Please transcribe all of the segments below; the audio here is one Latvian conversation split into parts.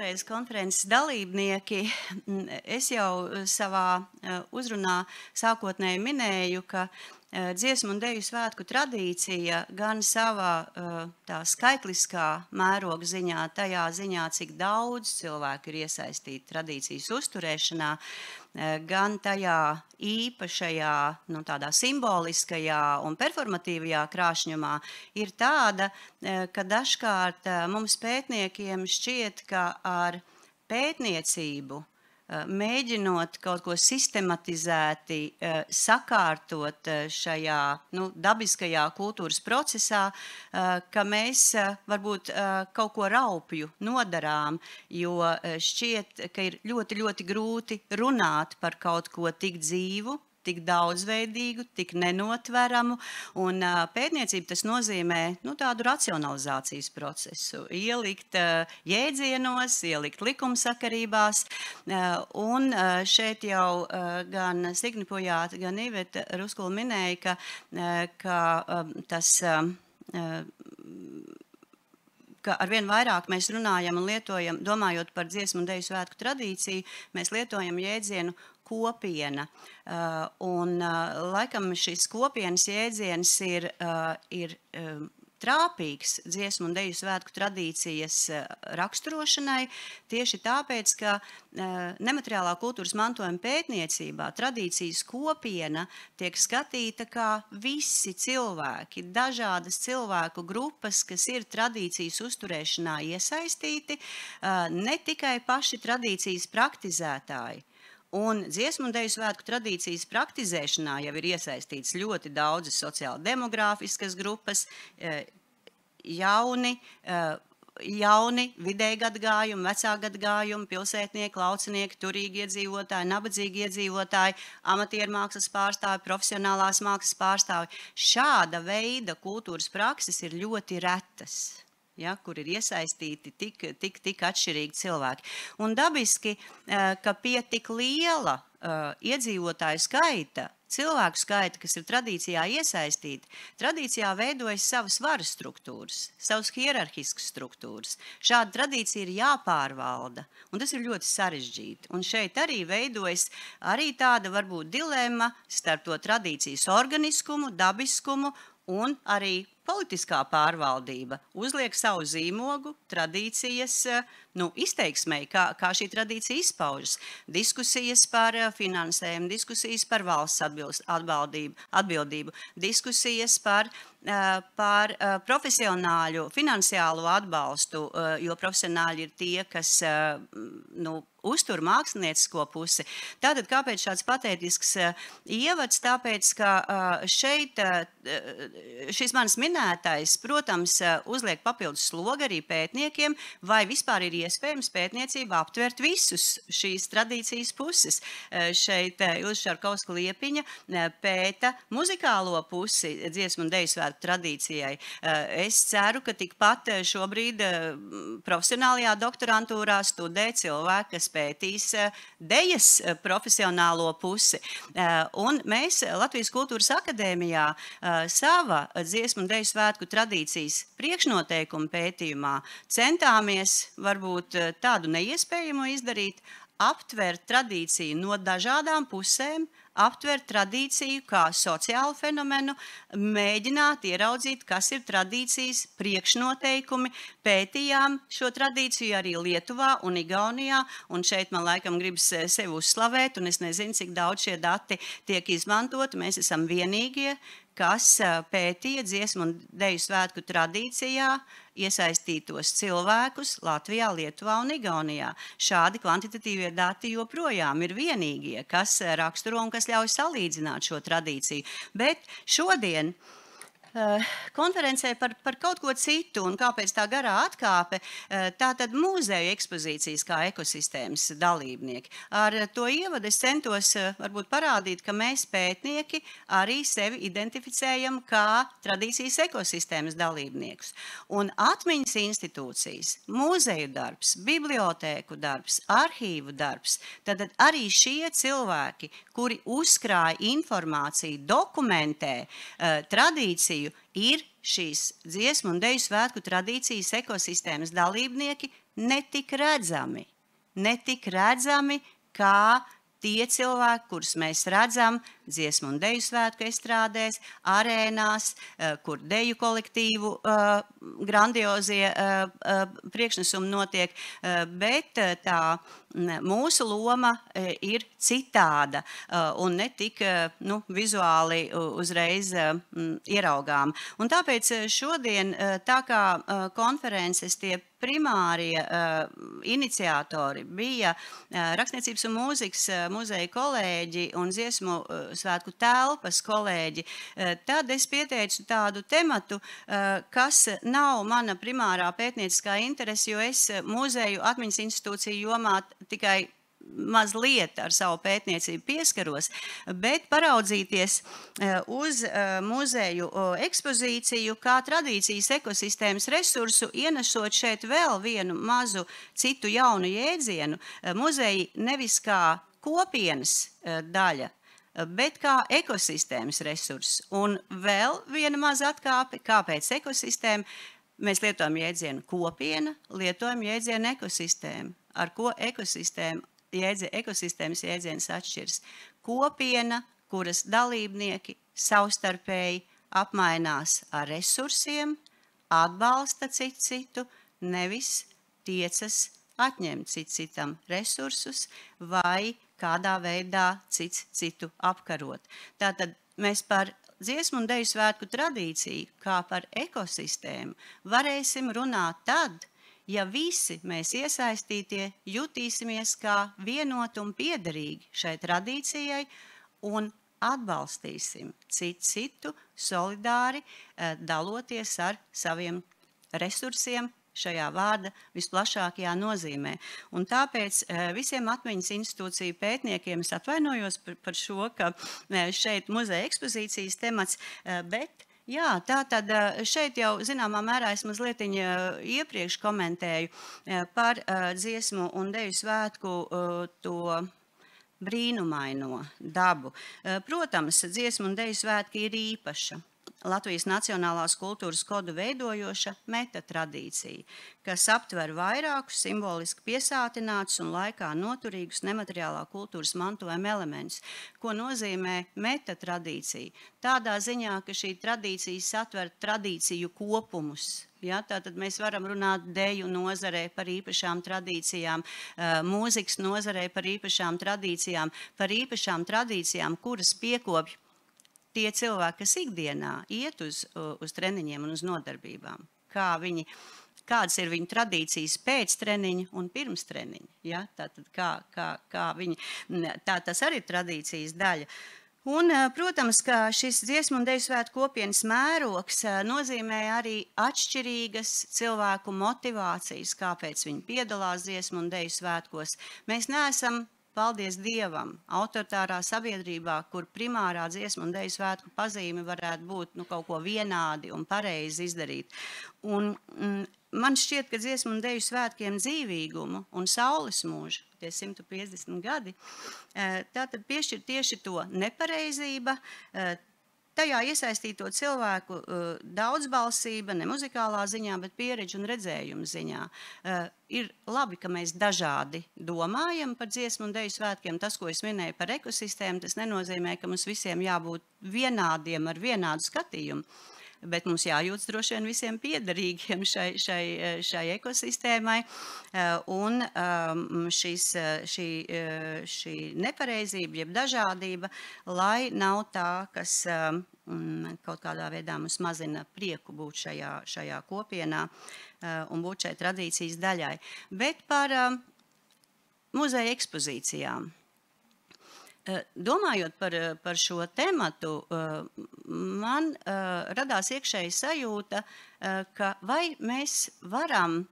vēlreiz konferences dalībnieki. Es jau savā uzrunā sākotnēji minēju, ka dziesmu un deju svētku tradīcija gan savā tā skaitliskā mēroga ziņā, tajā ziņā, cik daudz cilvēku ir iesaistīti tradīcijas uzturēšanā, gan tajā īpašajā, tādā simboliskajā un performatīvajā krāšņumā ir tāda, ka dažkārt mums pētniekiem šķiet, ka ar pētniecību, mēģinot kaut ko sistematizēti sakārtot šajā dabiskajā kultūras procesā, ka mēs varbūt kaut ko raupju nodarām, jo šķiet, ka ir ļoti, ļoti grūti runāt par kaut ko tik dzīvu, tik daudzveidīgu, tik nenotveramu, un pētniecība tas nozīmē tādu racionalizācijas procesu, ielikt jēdzienos, ielikt likumsakarībās, un šeit jau gan Signe Pujāte, gan Iveta Ruskula minēja, ka tas ka arvien vairāk mēs runājam un lietojam, domājot par dziesmu un deju svētku tradīciju, mēs lietojam jēdzienu kopiena. Un laikam šis kopienas jēdziens ir trāpīgs dziesmu un deju svētku tradīcijas raksturošanai, tieši tāpēc, ka nemateriālā kultūras mantojuma pētniecībā tradīcijas kopiena tiek skatīta kā visi cilvēki, dažādas cilvēku grupas, kas ir tradīcijas uzturēšanā iesaistīti, ne tikai paši tradīcijas praktizētāji. Un dziesmu un deju svētku tradīcijas praktizēšanā jau ir iesaistīts ļoti daudzas sociāli-demogrāfiskas grupas, jauni, vidēji gadgājumi, vecā gadgājumi, pilsētnieki, laucinieki, turīgi iedzīvotāji, nabadzīgi iedzīvotāji, amatieru mākslas pārstāvi, profesionālās mākslas pārstāvi. Šāda veida kultūras prakses ir ļoti retas. Ja, kur ir iesaistīti tik atšķirīgi cilvēki. Un dabiski, ka pie tik liela iedzīvotāju skaita, cilvēku skaita, kas ir tradīcijā iesaistīti, tradīcijā veidojas savas varas struktūras, savas hierarhiskas struktūras. Šāda tradīcija ir jāpārvalda, un tas ir ļoti sarežģīti. Un šeit arī veidojas arī tāda varbūt dilemma starp to tradīcijas organiskumu, dabiskumu un arī politiskā pārvaldība uzliek savu zīmogu tradīcijas izteiksmei, kā šī tradīcija izpaužas. Diskusijas par finansējumu, diskusijas par valsts atbildību, diskusijas par profesionāļu finansiālo atbalstu, jo profesionāļi ir tie, kas uztur māksliniecisko pusi. Tātad, kāpēc šāds patētisks ievads? Tāpēc, ka šeit šis manis minētais, protams, uzliek papildus slogu arī pētniekiem, vai vispār ir iespējams pētniecība aptvert visus šīs tradīcijas puses. Šeit Ilze Šarkovska-Liepiņa pēta muzikālo pusi dziesmu un deju svētku tradīcijai. Es ceru, ka tikpat šobrīd profesionālajā doktorantūrā studē cilvēki, kas pētīs dejas profesionālo pusi. Un mēs Latvijas Kultūras akadēmijā sava dziesmu un deju svētku tradīcijas priekšnoteikumu pētījumā centāmies varbūt tādu neiespējamo izdarīt, aptvert tradīciju no dažādām pusēm, aptvert tradīciju kā sociālu fenomenu, mēģināt ieraudzīt, kas ir tradīcijas priekšnoteikumi. Pētījām šo tradīciju arī Lietuvā un Igaunijā, un šeit man laikam gribas sevi uzslavēt, un es nezinu, cik daudz šie dati tiek izmantoti. Mēs esam vienīgie, kas pētīja dziesmu un deju svētku tradīcijā iesaistītos cilvēkus Latvijā, Lietuvā un Igaunijā. Šādi kvantitatīvie dati joprojām ir vienīgie, kas raksturo un kas ļauj salīdzināt šo tradīciju. Bet šodien konferencē par kaut ko citu, un kāpēc tā garā atkāpe, tātad mūzeju ekspozīcijas kā ekosistēmas dalībnieki. Ar to ievadu es centos varbūt parādīt, ka mēs pētnieki arī sevi identificējam kā tradīcijas ekosistēmas dalībniekus. Un atmiņas institūcijas, mūzeju darbs, bibliotēku darbs, arhīvu darbs, tad arī šie cilvēki, kuri uzkrāja informāciju, dokumentē tradīciju tradīciju, ir šīs dziesmu un deju svētku tradīcijas ekosistēmas dalībnieki netik redzami, kā tie cilvēki, kurus mēs redzam dziesmu un deju svētku estrādēs, arēnās, kur deju kolektīvu grandiozie priekšnesumi notiek, bet tā mūsu loma ir citāda un ne tik vizuāli uzreiz ieraugām. Un tāpēc šodien, tā kā konferences tie primārie iniciatori bija Rakstniecības un mūzikas muzeja kolēģi un dziesmu svētku telpas kolēģi, tad es pieteicu tādu tematu, kas nav mana primārā pētnieciskā interese, jo es muzeju atmiņas institūciju jomā tikai mazliet ar savu pētniecību pieskaros, bet paraudzīties uz muzeju ekspozīciju kā tradīcijas ekosistēmas resursu, ienesot šeit vēl vienu mazu citu jaunu jēdzienu, muzeji nevis kā kopienas daļa, bet kā ekosistēmas resurss. Un vēl viena maza atkāpe, kāpēc ekosistēma, mēs lietojam jēdzienu kopiena, lietojam jēdzienu ekosistēma. Ar ko ekosistēmas jēdziens atšķirs? Kopiena, kuras dalībnieki savstarpēji apmainās ar resursiem, atbalsta citu, nevis tiecas atņemt citam resursus vai kādā veidā citu apkarot. Tātad mēs par dziesmu un deju svētku tradīciju, kā par ekosistēmu, varēsim runāt tad, ja visi mēs iesaistītie jutīsimies kā vienoti un piederīgi šai tradīcijai un atbalstīsim citu solidāri, daloties ar saviem resursiem, šajā vārda visplašākajā nozīmē. Un tāpēc visiem atmiņas institūciju pētniekiem es atvainojos par šo, ka šeit muzeja ekspozīcijas temats, bet jā, tātad šeit jau zināmā mērā es mazliet iepriekš komentēju par dziesmu un deju svētku to brīnumaino dabu. Protams, dziesmu un deju svētki ir īpaša Latvijas nacionālās kultūras kodu veidojoša metatradīcija, kas aptver vairākus simboliski piesātinātus un laikā noturīgus nemateriālā kultūras mantojuma elementus. Ko nozīmē metatradīcija? Tādā ziņā, ka šī tradīcija satver tradīciju kopumus. Ja, tātad mēs varam runāt deju nozarē par īpašām tradīcijām, mūzikas nozarē par īpašām tradīcijām, kuras piekopj tie cilvēki, kas ikdienā iet uz treniņiem un uz nodarbībām, kādas ir viņu tradīcijas pēc treniņa un pirms treniņa. Ja? Tātad kā viņi, tas arī ir tradīcijas daļa. Un, protams, ka šis dziesmu un deju svētku kopienas mērogs nozīmē arī atšķirīgas cilvēku motivācijas, kāpēc viņi piedalās dziesmu un deju svētkos. Mēs neesam, paldies Dievam, autoritārā sabiedrībā, kur primārā dziesmu un deju svētku pazīme varētu būt kaut ko vienādi un pareizi izdarīt. Un man šķiet, ka dziesmu un deju svētkiem dzīvīgumu un saules mūžu, tie 150 gadi, tātad piešķir tieši to nepareizība, tajā iesaistīto cilvēku daudzbalsība, ne muzikālā ziņā, bet pieredžu un redzējumu ziņā. Ir labi, ka mēs dažādi domājam par dziesmu un deju svētkiem. Tas, ko es minēju par ekosistēmu, tas nenozīmē, ka mums visiem jābūt vienādiem ar vienādu skatījumu. Bet mums jājūtas droši vien visiem piederīgiem šai ekosistēmai. Un šī nepareizība, jeb dažādība, lai nav tā, kas kaut kādā veidā mums mazina prieku būt šajā kopienā un būt šai tradīcijas daļai. Bet par muzeja ekspozīcijām. Domājot par šo tematu, man radās iekšēji sajūta, ka vai mēs varam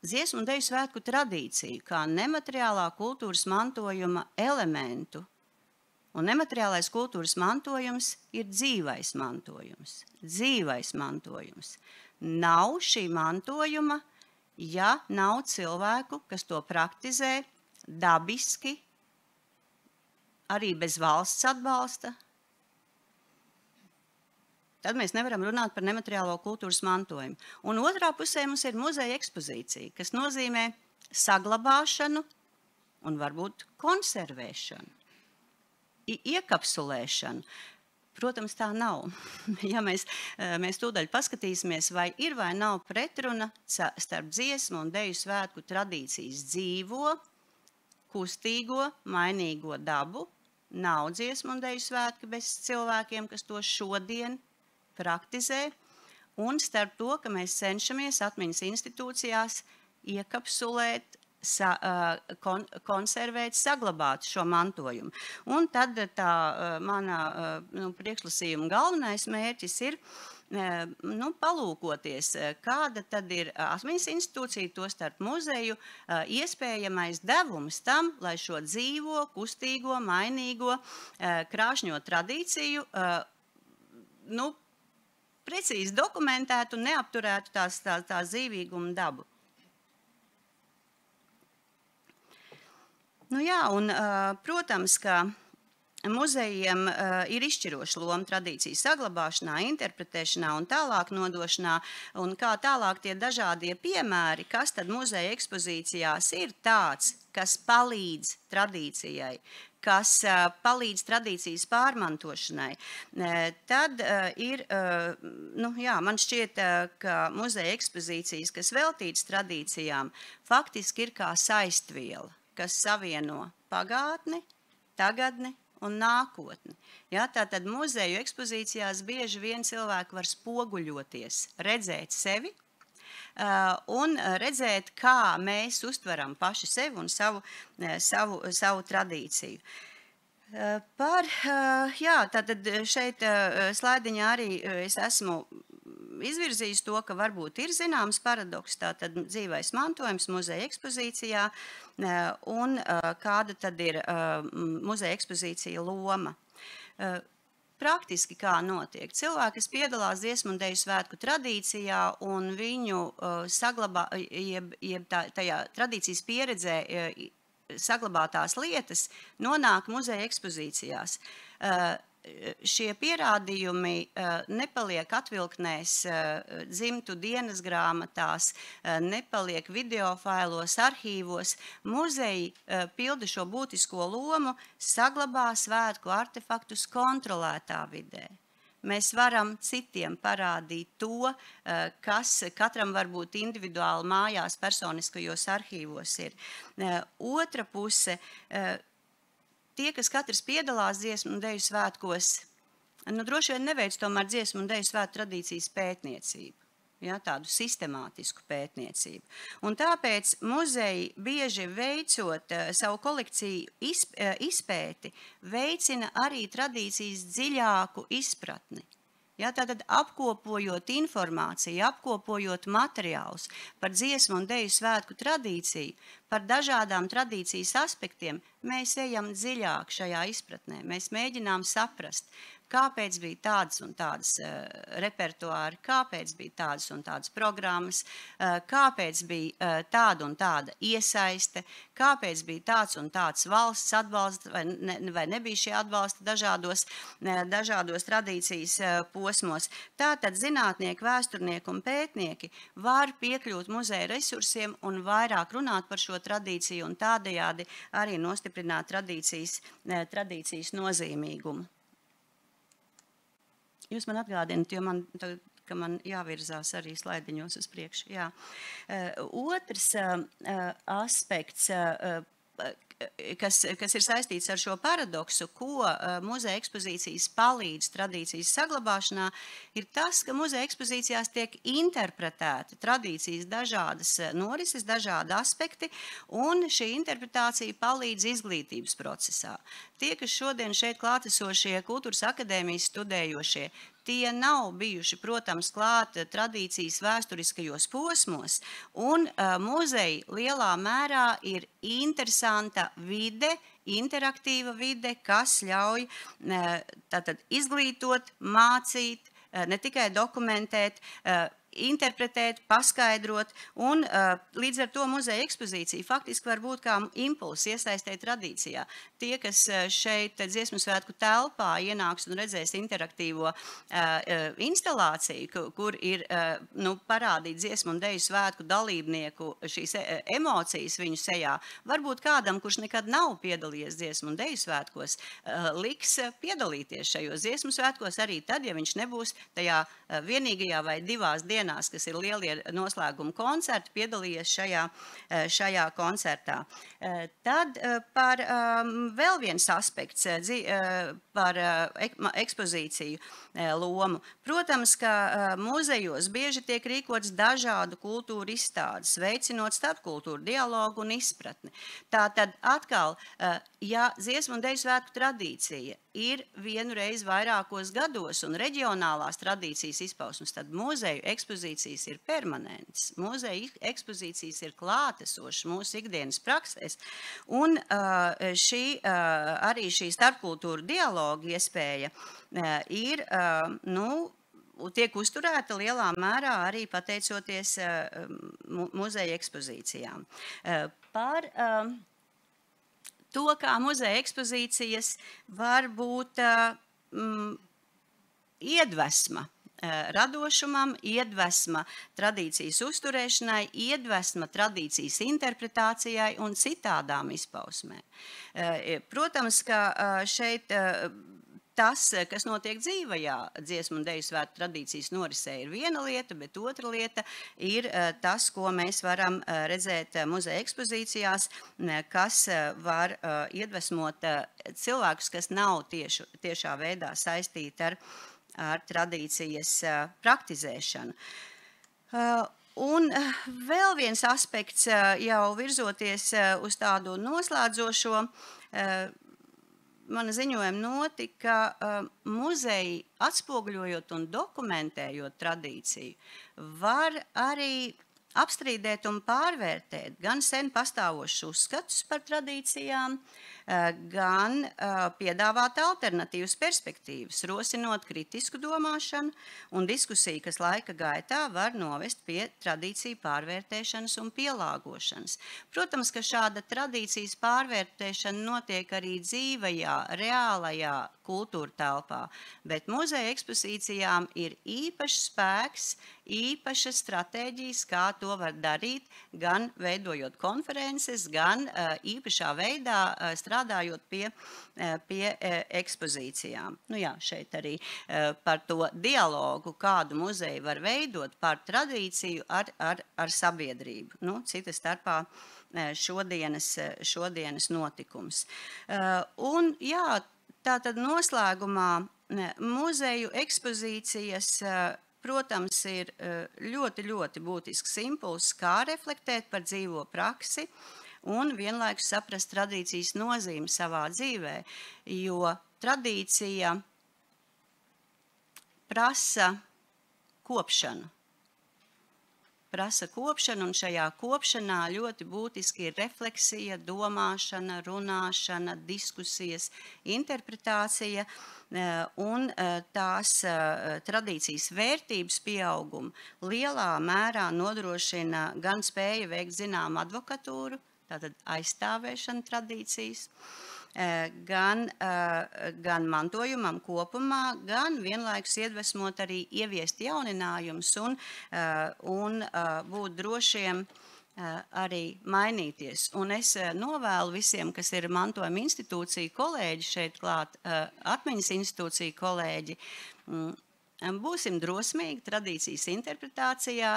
dziesmu un deju svētku tradīciju kā nemateriālā kultūras mantojuma elementu, un nemateriālais kultūras mantojums ir dzīvais mantojums. Dzīvais mantojums. Nav šī mantojuma, ja nav cilvēku, kas to praktizē dabiski, arī bez valsts atbalsta, tad mēs nevaram runāt par nemateriālo kultūras mantojumu. Un otrā pusē mums ir muzeja ekspozīcija, kas nozīmē saglabāšanu un varbūt konservēšanu, iekapsulēšanu. Protams, tā nav. Ja mēs tūdaļ paskatīsimies, vai ir vai nav pretruna starp dziesmu un deju svētku tradīcijas dzīvo, kustīgo, mainīgo dabu, nav dziesmu un deju svētki bez cilvēkiem, kas to šodien praktizē, un starp to, ka mēs cenšamies atmiņas institūcijās iekapsulēt, konservēt, saglabāt šo mantojumu. Un tad tā mana priekšlasījuma galvenais mērķis ir palūkoties, kāda tad ir atmiņas institūcija, to starp muzeju, iespējamais devums tam, lai šo dzīvo, kustīgo, mainīgo, krāšņo tradīciju precīzi dokumentētu un neapturētu tās dzīvīgumu dabu. Protams, ka muzejiem ir izšķiroša loma tradīcijas saglabāšanā, interpretēšanā un tālāk nodošanā, un kā tālāk tie dažādie piemēri, kas tad muzeja ekspozīcijās ir tāds, kas palīdz tradīcijai, kas palīdz tradīcijas pārmantošanai, tad ir, man šķiet, ka muzeja ekspozīcijas, kas veltītas tradīcijām, faktiski ir kā saistviela, kas savieno pagātni, tagadni un nākotni. Tātad muzeju ekspozīcijās bieži vien cilvēki var spoguļoties, redzēt sevi un redzēt, kā mēs uztveram paši sevi un savu tradīciju. Tātad šeit slaidiņā arī es esmu izvirzījis to, ka varbūt ir zināms paradoks, tātad dzīvais mantojums muzeja ekspozīcijā un kāda tad ir muzeja ekspozīcija loma. Praktiski kā notiek? Cilvēki, kas piedalās dziesmu un deju svētku tradīcijā un viņu saglabā, jeb tajā tradīcijas pieredzē saglabātās lietas, nonāk muzeja ekspozīcijās. Šie pierādījumi nepaliek atvilknēs dzimtu dienas grāmatās, nepaliek videofailos, arhīvos. Muzeji pilda šo būtisko lomu, saglabā svētku artefaktus kontrolētā vidē. Mēs varam citiem parādīt to, kas katram varbūt individuāli mājās personiskajos arhīvos ir. Otra puse. Tie, kas katrs piedalās dziesmu un deju svētkos, droši vien neveic tomēr dziesmu un deju svētku tradīcijas pētniecību, tādu sistemātisku pētniecību. Un tāpēc muzeji bieži veicot savu kolekciju izpēti, veicina arī tradīcijas dziļāku izpratni. Tātad apkopojot informāciju, apkopojot materiālus par dziesmu un deju svētku tradīciju, par dažādām tradīcijas aspektiem, mēs ejam dziļāk šajā izpratnē. Mēs mēģinām saprast, kāpēc bija tādas un tādas repertuāri, kāpēc bija tādas un tādas programmas, kāpēc bija tāda un tāda iesaiste, kāpēc bija tāds un tāds valsts atbalsts vai nebija šie atbalsti dažādos tradīcijas posmos. Tātad zinātnieki, vēsturnieki un pētnieki var piekļūt muzeja resursiem un vairāk runāt par šo tradīciju un tādējādi arī nostiprināt tradīcijas nozīmīgumu. Jūs man atgādināt, jo ka man jāvirzās arī slaidiņos uz priekšu. Otrs aspekts, kas ir saistīts ar šo paradoksu, ko muzeja ekspozīcijas palīdz tradīcijas saglabāšanā, ir tas, ka muzeja ekspozīcijās tiek interpretēti tradīcijas dažādas norises, dažādi aspekti, un šī interpretācija palīdz izglītības procesā. Tie, kas šodien šeit klātesošie Kultūras akadēmijas studējošie, tie nav bijuši, protams, klāt tradīcijas vēsturiskajos posmos, un muzeji lielā mērā ir interesanta vide, interaktīva vide, kas ļauj izglītot, mācīt, ne tikai dokumentēt, interpretēt, paskaidrot, un līdz ar to muzeja ekspozīcija faktiski var būt kā impulss iesaistēt tradīcijā. Tie, kas šeit Dziesmu svētku telpā ienāks un redzēs interaktīvo instalāciju, kur ir parādīt dziesmu un deju svētku dalībnieku šīs emocijas viņu sejā, varbūt kādam, kurš nekad nav piedalījies dziesmu un deju svētkos, liks piedalīties šajos dziesmu svētkos arī tad, ja viņš nebūs tajā vienīgajā vai divās dienās, kas ir lielie noslēguma koncerti, piedalījies šajā koncertā. Tad par vēl viens aspekts par ekspozīciju lomu. Protams, ka muzejos bieži tiek rīkots dažādu kultūru izstādes, veicinot starpkultūru dialogu un izpratni. Tātad atkal, ja dziesmu un deju svētku tradīcija ir vienu reizi vairākos gados un reģionālās tradīcijas izpausmes, tad muzeju ekspozīcijas ir permanentas. Muzeju ekspozīcijas ir klātesošas mūsu ikdienas praksēs. Un arī šī starpkultūra dialoga iespēja ir, tiek uzturēta lielā mērā arī pateicoties muzeja ekspozīcijām. Par to, kā muzeja ekspozīcijas var būt iedvesma radošumam, iedvesma tradīcijas uzturēšanai, iedvesma tradīcijas interpretācijai un citādām izpausmēm. Protams, ka šeit tas, kas notiek dzīvajā dziesmu un deju svētku tradīcijas norisē, ir viena lieta, bet otra lieta ir tas, ko mēs varam redzēt muzeja ekspozīcijās, kas var iedvesmot cilvēkus, kas nav tiešā veidā saistīti ar tradīcijas praktizēšanu. Un vēl viens aspekts, jau virzoties uz tādu noslēdzošo, mana ziņojuma notika, muzeji atspoguļojot un dokumentējot tradīciju, var arī apstrīdēt un pārvērtēt gan sen pastāvošus uzskatus par tradīcijām, gan piedāvāt alternatīvas perspektīvas, rosinot kritisku domāšanu un diskusiju, kas laika gaitā var novest pie tradīciju pārvērtēšanas un pielāgošanas. Protams, ka šāda tradīcijas pārvērtēšana notiek arī dzīvajā, reālajā kultūra telpā, bet muzeja ekspozīcijām ir īpašs spēks, īpašas stratēģijas, kā to var darīt, gan veidojot konferences, gan īpašā veidā strādājot pie ekspozīcijām. Šeit arī par to dialogu, kādu muzeju var veidot par tradīciju ar sabiedrību. Cita starpā šodienas notikums. Un tātad noslēgumā muzeju ekspozīcijas, protams, ir ļoti, ļoti būtisks impulss, kā reflektēt par dzīvo praksi un vienlaikus saprast tradīcijas nozīmi savā dzīvē, jo tradīcija prasa kopšanu. Un šajā kopšanā ļoti būtiski ir refleksija, domāšana, runāšana, diskusijas, interpretācija un tās tradīcijas vērtības pieaugumu lielā mērā nodrošina gan spēja veikt zinām advokatūru, tātad aizstāvēšana tradīcijas, gan mantojumam kopumā, gan vienlaikus iedvesmot arī ieviest jauninājumus un būt drošiem arī mainīties. Un es novēlu visiem, kas ir mantojuma institūcija kolēģi šeit klāt, atmiņas institūcija kolēģi, būsim drosmīgi tradīcijas interpretācijā,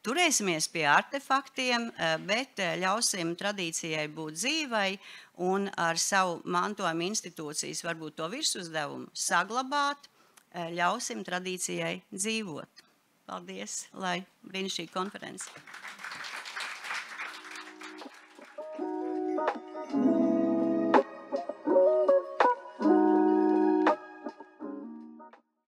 turēsimies pie artefaktiem, bet ļausim tradīcijai būt dzīvai un ar savu mantojuma institūcijas varbūt to virsuzdevumu saglabāt, ļausim tradīcijai dzīvot. Paldies, lai brīnišķīga konference.